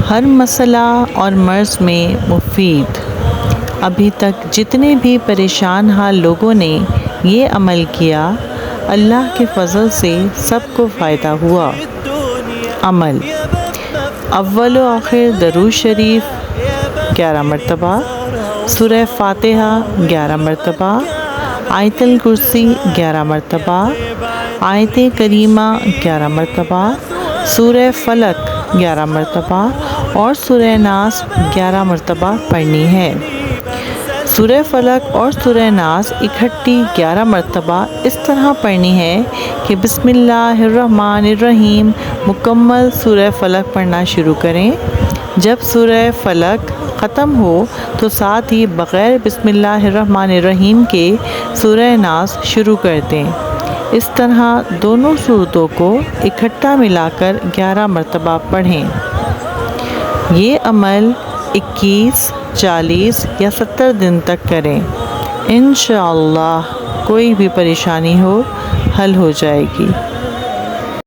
ہر مسئلہ اور مرض میں مفید۔ ابھی تک جتنے بھی پریشان حال لوگوں نے یہ عمل کیا، اللہ کے فضل سے سب کو فائدہ ہوا۔ عمل: اول و آخر درود شریف 11 مرتبہ، سورہ فاتحہ 11 مرتبہ، آیت الکرسی 11 مرتبہ، آیت کریمہ 11 مرتبہ، سورہ فلق 11 مرتبہ اور سورہ ناس 11 مرتبہ پڑھنی ہے۔ سورہ فلق اور سورہ ناس اکٹھی 11 مرتبہ اس طرح پڑھنی ہے کہ بسم اللہ الرحمن الرحیم مکمل سورہ فلق پڑھنا شروع کریں۔ جب سورہ فلق ختم ہو تو ساتھ ہی بغیر بسم اللہ الرحمن الرحیم کے سورہ ناس شروع کر دیں۔ اس طرح دونوں صورتوں کو اکٹھا ملا کر 11 مرتبہ پڑھیں۔ یہ عمل 21، 40 یا 70 دن تک کریں۔ انشاءاللہ کوئی بھی پریشانی ہو حل ہو جائے گی۔